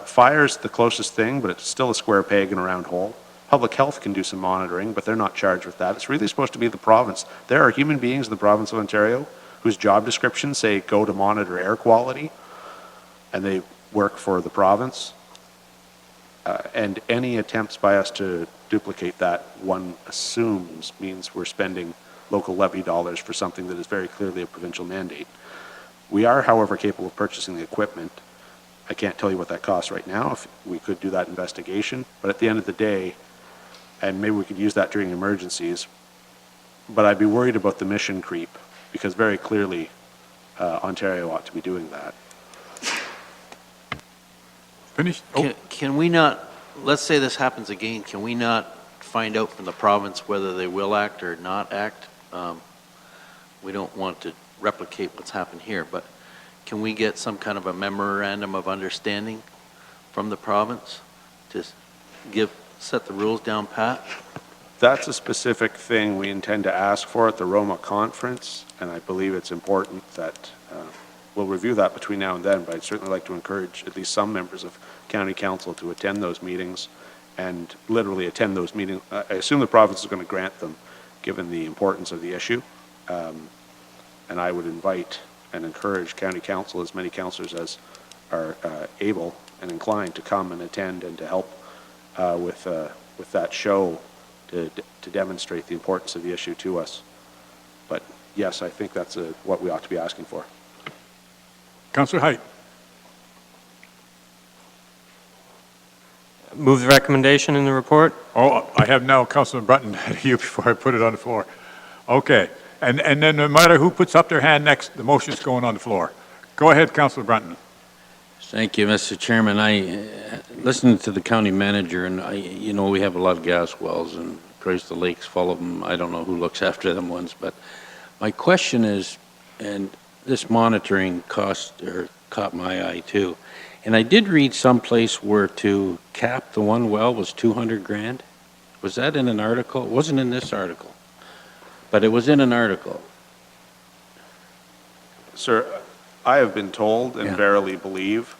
fire's the closest thing, but it's still a square peg in a round hole. Public health can do some monitoring, but they're not charged with that. It's really supposed to be the province. There are human beings in the province of Ontario whose job descriptions say go to monitor air quality, and they work for the province. And any attempts by us to duplicate that, one assumes, means we're spending local levy dollars for something that is very clearly a provincial mandate. We are, however, capable of purchasing the equipment. I can't tell you what that costs right now, if we could do that investigation, but at the end of the day, and maybe we could use that during emergencies, but I'd be worried about the mission creep, because very clearly Ontario ought to be doing that. Finished? Oh, Can we not, let's say this happens again, can we not find out from the province whether they will act or not act? We don't want to replicate what's happened here, but can we get some kind of a memorandum of understanding from the province to set the rules down pat? That's a specific thing we intend to ask for at the Roma conference, and I believe it's important that we'll review that between now and then, but I'd certainly like to encourage at least some members of county council to attend those meetings and literally attend those meetings. I assume the province is going to grant them, given the importance of the issue. And I would invite and encourage county council, as many councillors as are able and inclined, to come and attend and to help with that show to demonstrate the importance of the issue to us. But yes, I think that's what we ought to be asking for. Councillor Height? Move the recommendation in the report. Oh, I have now Councillor Brunton you before I put it on the floor. Okay, and then no matter who puts up their hand next, the motion's going on the floor. Go ahead, Councillor Brunton. Thank you, Mr. Chairman. I listened to the county manager, and we have a lot of gas wells, and Grace the Lake's full of them. I don't know who looks after them ones, but my question is, and this monitoring caught my eye too. And I did read someplace where to cap the one well was 200 grand. Was that in an article? It wasn't in this article, but it was in an article. Sir, I have been told and Yeah. verily believe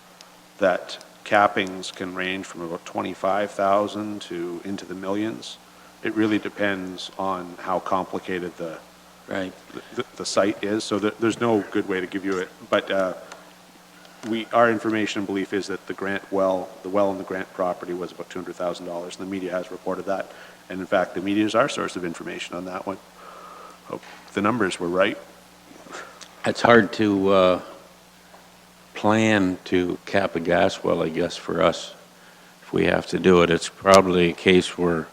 that cappings can range from about 25,000 to into the millions. It really depends on how complicated the site is, so there's no good way to give you it. But our information and belief is that the well in the Grant property was about $200,000. The media has reported that, and in fact, the media is our source of information on that one. Hope the numbers were right. It's hard to plan to cap a gas well, I guess, for us. If we have to do it, it's probably a case where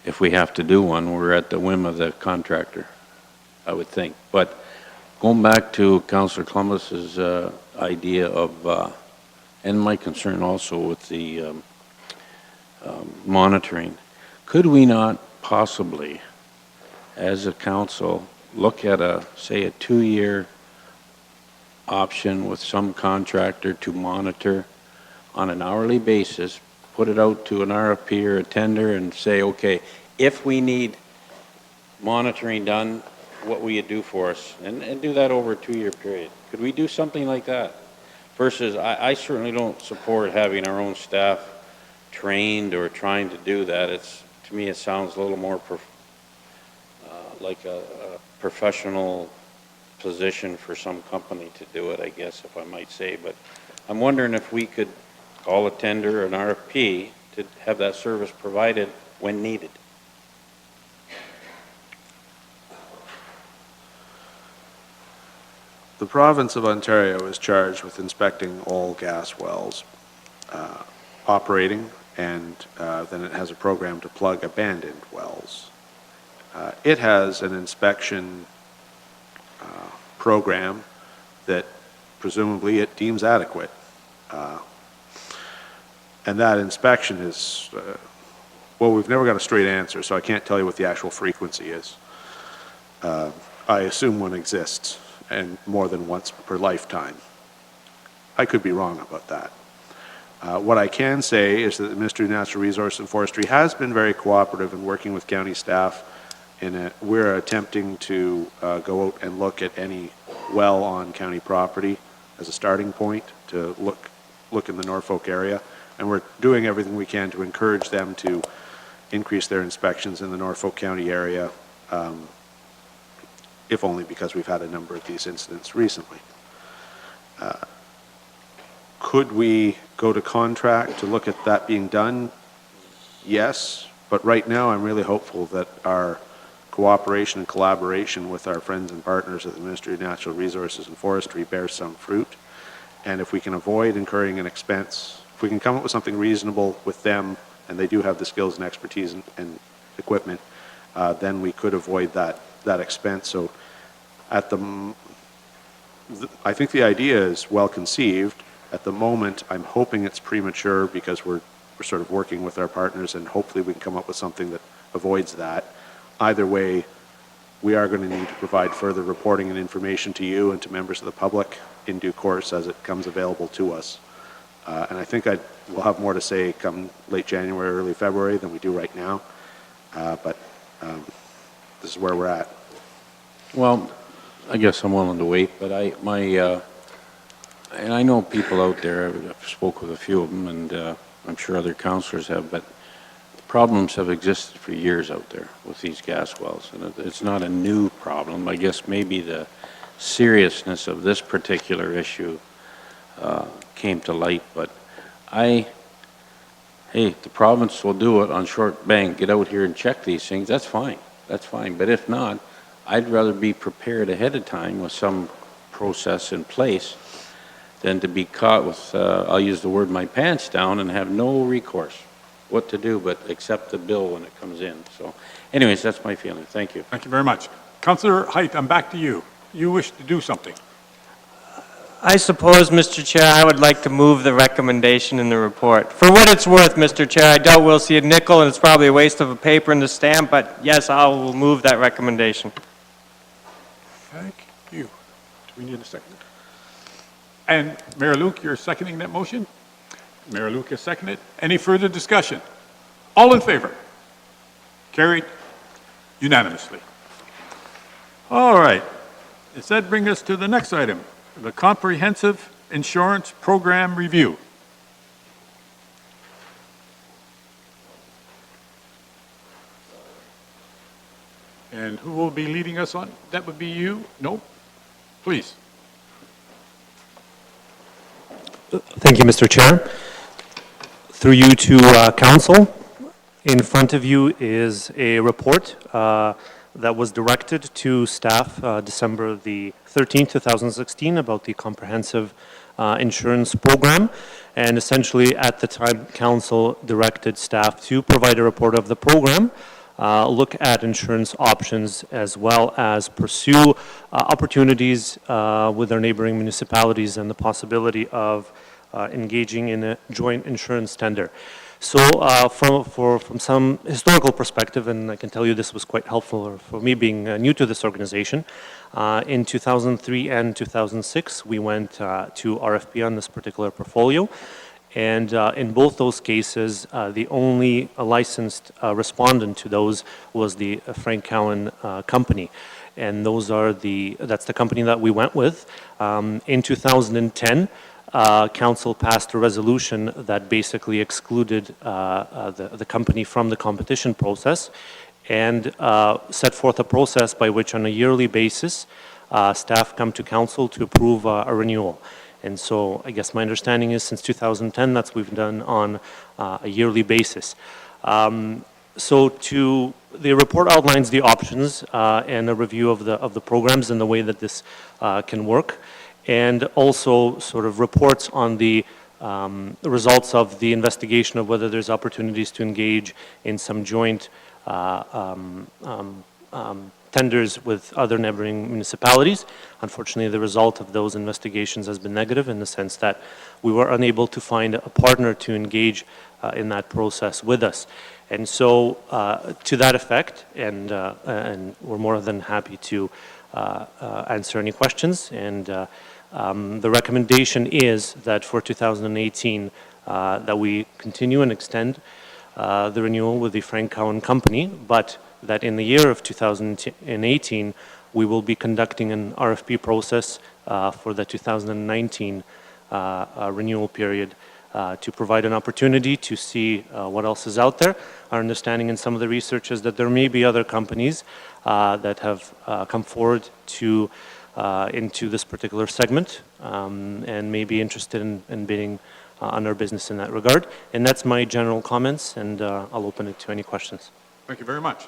if we have to do one, we're at the whim of the contractor, I would think. But going back to Councillor Columbus's idea of, and my concern also with the monitoring, could we not possibly, as a council, look at say a 2-year option with some contractor to monitor on an hourly basis, put it out to an RFP or a tender and say, okay, if we need monitoring done, what will you do for us? And do that over a 2-year period. Could we do something like that? Versus, I certainly don't support having our own staff trained or trying to do that. To me, it sounds a little more like a professional position for some company to do it, I guess, if I might say. But I'm wondering if we could call a tender, an RFP, to have that service provided when needed. The province of Ontario is charged with inspecting all gas wells operating, and then it has a program to plug abandoned wells. It has an inspection program that presumably it deems adequate. And that inspection is, well, we've never got a straight answer, so I can't tell you what the actual frequency is. I assume one exists, and more than once per lifetime. I could be wrong about that. What I can say is that the Ministry of Natural Resources and Forestry has been very cooperative in working with county staff. We're attempting to go out and look at any well on county property as a starting point to look in the Norfolk area. And we're doing everything we can to encourage them to increase their inspections in the Norfolk County area, if only because we've had a number of these incidents recently. Could we go to contract to look at that being done? Yes, but right now I'm really hopeful that our cooperation and collaboration with our friends and partners at the Ministry of Natural Resources and Forestry bears some fruit. And if we can avoid incurring an expense, if we can come up with something reasonable with them, and they do have the skills and expertise and equipment, then we could avoid that expense. So I think the idea is well conceived. At the moment, I'm hoping it's premature because we're sort of working with our partners, and hopefully we can come up with something that avoids that. Either way, we are going to need to provide further reporting and information to you and to members of the public in due course as it comes available to us. And I think we'll have more to say come late January, early February than we do right now. But this is where we're at. Well, I guess I'm willing to wait, but and I know people out there, I've spoke with a few of them, and I'm sure other councillors have, but problems have existed for years out there with these gas wells, and it's not a new problem. I guess maybe the seriousness of this particular issue came to light, but hey, the province will do it on short bank, get out here and check these things, that's fine, but if not, I'd rather be prepared ahead of time with some process in place than to be caught with, I'll use the word, my pants down and have no recourse what to do but accept the bill when it comes in. So anyways, that's my feeling. Thank you. Thank you very much. Councillor Height, I'm back to you. You wish to do something. I suppose, Mr. Chair, I would like to move the recommendation in the report. For what it's worth, Mr. Chair, I doubt we'll see a nickel, and it's probably a waste of a paper and a stamp, but yes, I will move that recommendation. Thank you. Do we need a second? And Mayor Luke, you're seconding that motion? Mayor Luke has seconded. Any further discussion? All in favor? Carried unanimously. All right. Does that bring us to the next item, the Comprehensive Insurance Program Review? And who will be leading us on? That would be you? No? Please. Thank you, Mr. Chair. Through you to Council, in front of you is a report that was directed to staff December the 13th, 2016 about the Comprehensive Insurance Program. And essentially at the time, Council directed staff to provide a report of the program, look at insurance options, as well as pursue opportunities with our neighboring municipalities and the possibility of engaging in a joint insurance tender. So from some historical perspective, and I can tell you this was quite helpful for me being new to this organization, in 2003 and 2006, we went to RFP on this particular portfolio. And in both those cases, the only licensed respondent to those was the Frank Cowan company. And that's the company that we went with. In 2010, Council passed a resolution that basically excluded the company from the competition process. and set forth a process by which on a yearly basis, staff come to council to approve a renewal. And so I guess my understanding is since 2010, that's what we've done on a yearly basis. The report outlines the options and a review of the programs and the way that this can work, and also sort of reports on the results of the investigation of whether there's opportunities to engage in some joint tenders with other neighboring municipalities. Unfortunately, the result of those investigations has been negative in the sense that we were unable to find a partner to engage in that process with us. And so to that effect, and we're more than happy to answer any questions, and the recommendation is that for 2018 that we continue and extend the renewal with the Frank Cowan Company, but that in the year of 2018, we will be conducting an RFP process for the 2019 renewal period to provide an opportunity to see what else is out there. Our understanding in some of the research is that there may be other companies that have come forward to into this particular segment and may be interested in bidding on our business in that regard. And that's my general comments, and I'll open it to any questions. Thank you very much.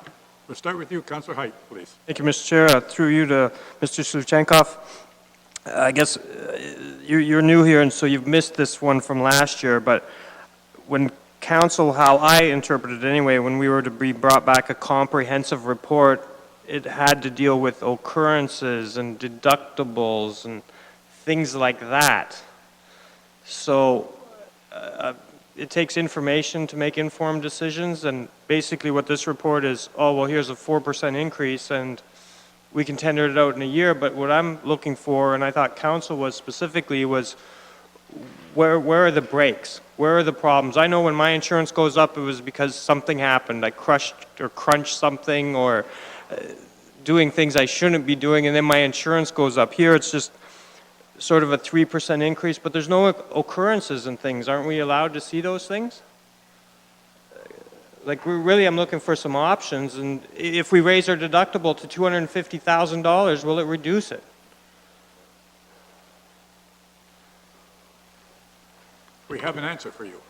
We'll start with you, Councillor Height, please. Thank you, Mr. Chair. Through you to Mr. Sluchenkov. I guess you're new here, and so you've missed this one from last year, but when council, how I interpreted it anyway, when we were to be brought back a comprehensive report, it had to deal with occurrences and deductibles and things like that. So it takes information to make informed decisions, and basically what this report is, oh, well, here's a 4% increase, and we can tender it out in a year. But what I'm looking for, and I thought council was specifically, was where are the breaks? Where are the problems? I know when my insurance goes up, it was because something happened. I crushed or crunched something, or doing things I shouldn't be doing, and then my insurance goes up. Here it's just sort of a 3% increase, but there's no occurrences and things. Aren't we allowed to see those things? Like, I'm looking for some options, and if we raise our deductible to $250,000, will it reduce it? We have an answer for you.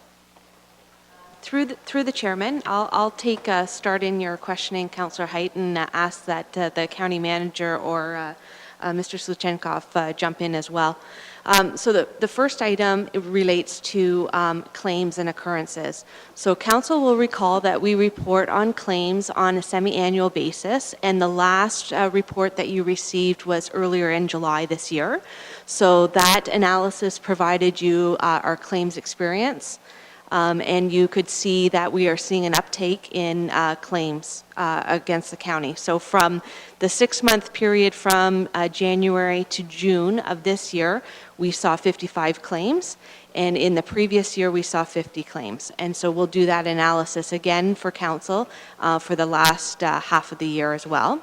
Through the chairman, I'll take a start in your questioning, Councillor Height, and ask that the county manager or Mr. Sluchenkov jump in as well. So the first item relates to claims and occurrences. So council will recall that we report on claims on a semi-annual basis, and the last report that you received was earlier in July this year. So that analysis provided you our claims experience. And you could see that we are seeing an uptake in claims against the county. So from the 6-month period from January to June of this year, we saw 55 claims, and in the previous year we saw 50 claims. And so we'll do that analysis again for council for the last half of the year as well.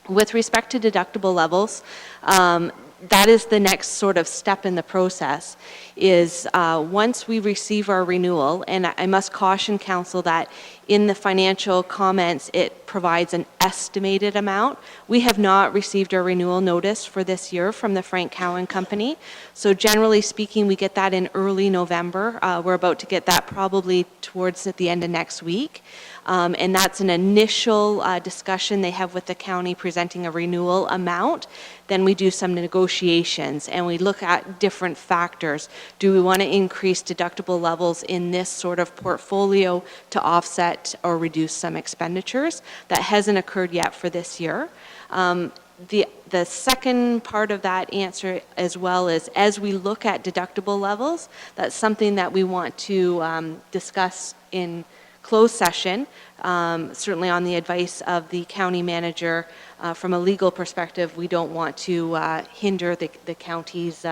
With respect to deductible levels, that is the next sort of step in the process, is once we receive our renewal, and I must caution council that in the financial comments it provides an estimated amount. We have not received our renewal notice for this year from the Frank Cowan Company. So generally speaking, we get that in early November. We're about to get that probably towards the end of next week. And that's an initial discussion they have with the county presenting a renewal amount. Then we do some negotiations and we look at different factors. Do we want to increase deductible levels in this sort of portfolio to offset or reduce some expenditures? That hasn't occurred yet for this year. The second part of that answer as well is, as we look at deductible levels, that's something that we want to discuss in closed session, certainly on the advice of the county manager. From a legal perspective, we don't want to hinder the county's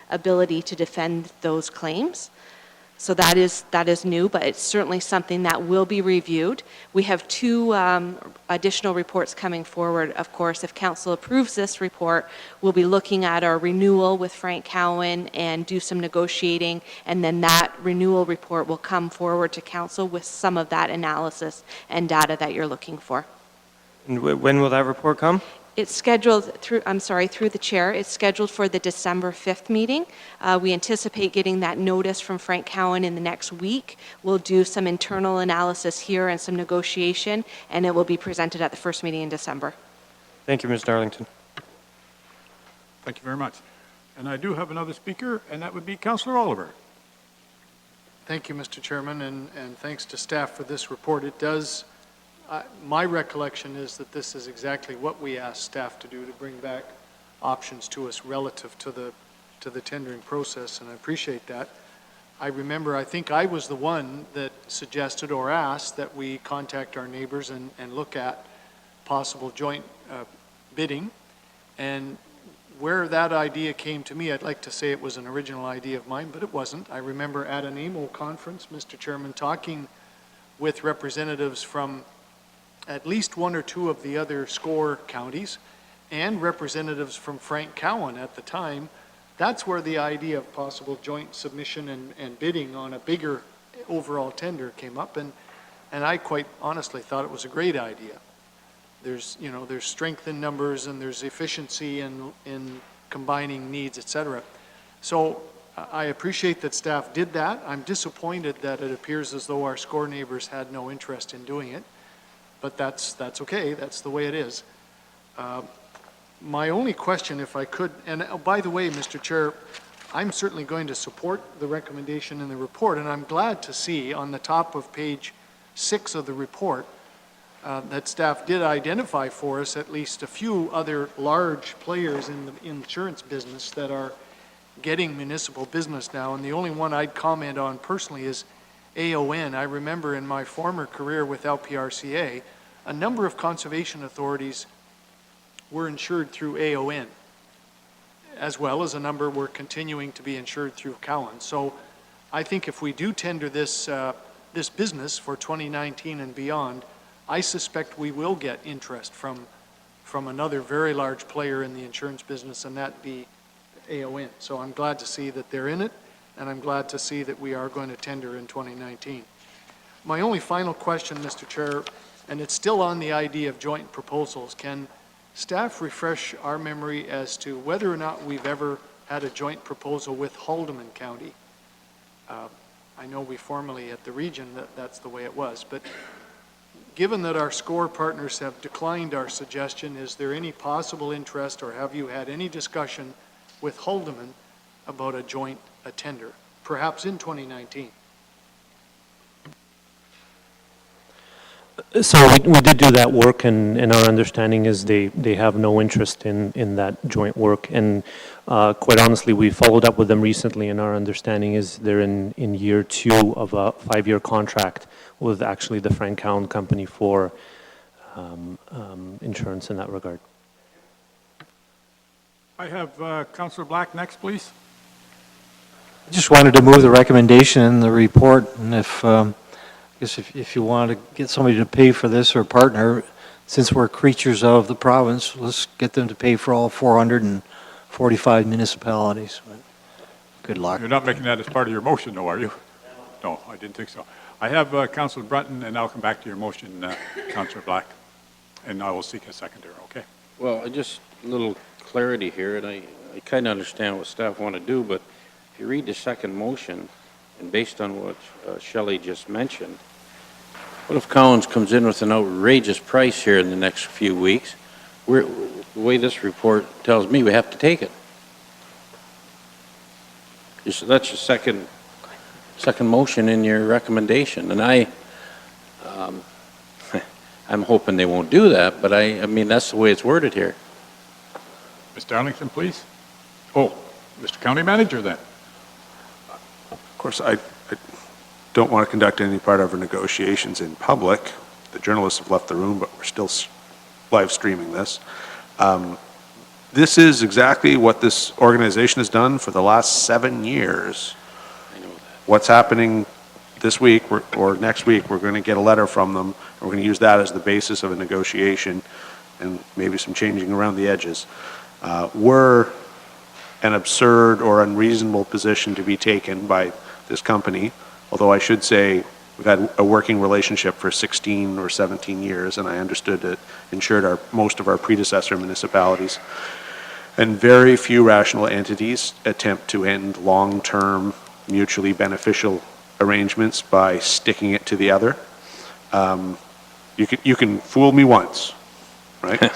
ability to defend those claims. So that is new, but it's certainly something that will be reviewed. We have two additional reports coming forward. Of course, if council approves this report, we'll be looking at our renewal with Frank Cowan and do some negotiating, and then that renewal report will come forward to council with some of that analysis and data that you're looking for. And when will that report come? It's scheduled through the chair, it's scheduled for the December 5th meeting. We anticipate getting that notice from Frank Cowan in the next week. We'll do some internal analysis here and some negotiation, and it will be presented at the first meeting in December. Thank you, Ms. Darlington. Thank you very much. And I do have another speaker, and that would be Councillor Oliver. Thank you, Mr. Chairman, and thanks to staff for this report. It does, my recollection is that this is exactly what we asked staff to do, to bring back options to us relative to the tendering process, and I appreciate that. I remember, I think I was the one that suggested or asked that we contact our neighbors and look at possible joint bidding. And where that idea came to me, I'd like to say it was an original idea of mine, but it wasn't. I remember at an AMO conference, Mr. Chairman, talking with representatives from at least one or two of the other SCORE counties and representatives from Frank Cowan at the time. That's where the idea of possible joint submission and bidding on a bigger overall tender came up, and I quite honestly thought it was a great idea. There's strength in numbers, and there's efficiency in combining needs, et cetera. So I appreciate that staff did that. I'm disappointed that it appears as though our SCORE neighbors had no interest in doing it, but that's okay. That's the way it is. My only question, if I could, and by the way, Mr. Chair, I'm certainly going to support the recommendation in the report, and I'm glad to see on the top of page 6 of the report that staff did identify for us at least a few other large players in the insurance business that are getting municipal business now, and the only one I'd comment on personally is AON. I remember in my former career with LPRCA, a number of conservation authorities were insured through AON, as well as a number were continuing to be insured through Cowan. So I think if we do tender this business for 2019 and beyond, I suspect we will get interest from another very large player in the insurance business, and that be AON. So I'm glad to see that they're in it, and I'm glad to see that we are going to tender in 2019. My only final question, Mr. Chair, and it's still on the idea of joint proposals. Can staff refresh our memory as to whether or not we've ever had a joint proposal with Haldimand County? I know we formally at the region that's the way it was, but given that our SCORE partners have declined our suggestion, is there any possible interest, or have you had any discussion with Haldimand about a joint tender, perhaps in 2019? So we did do that work, and our understanding is they have no interest in that joint work. And quite honestly, we followed up with them recently, and our understanding is they're in year 2 of a 5-year contract with actually the Frank Cowan company for insurance in that regard. I have Councillor Black next, please. I just wanted to move the recommendation in the report, and if you want to get somebody to pay for this or partner, since we're creatures of the province, let's get them to pay for all 445 municipalities. Good luck. You're not making that as part of your motion, though, are you? No, I didn't think so. I have Councillor Brunton, and I'll come back to your motion, Councillor Black, and I will seek a seconder, okay? Well, just a little clarity here, and I kind of understand what staff want to do, but if you read the second motion, and based on what Shelley just mentioned, what if Cowan's comes in with an outrageous price here in the next few weeks? The way this report tells me, we have to take it. That's your second motion in your recommendation, and I'm hoping they won't do that, but I mean, that's the way it's worded here. Ms. Darlington, please. Oh, Mr. County Manager, then. Of course, I don't want to conduct any part of our negotiations in public. The journalists have left the room, but we're still live streaming this. This is exactly what this organization has done for the last 7 years. I know that. what's happening this week or next week, we're going to get a letter from them, and we're going to use that as the basis of a negotiation and maybe some changing around the edges, were an absurd or unreasonable position to be taken by this company, although I should say we've had a working relationship for 16 or 17 years, and I understood it insured most of our predecessor municipalities. And very few rational entities attempt to end long-term, mutually beneficial arrangements by sticking it to the other. You can fool me once, right?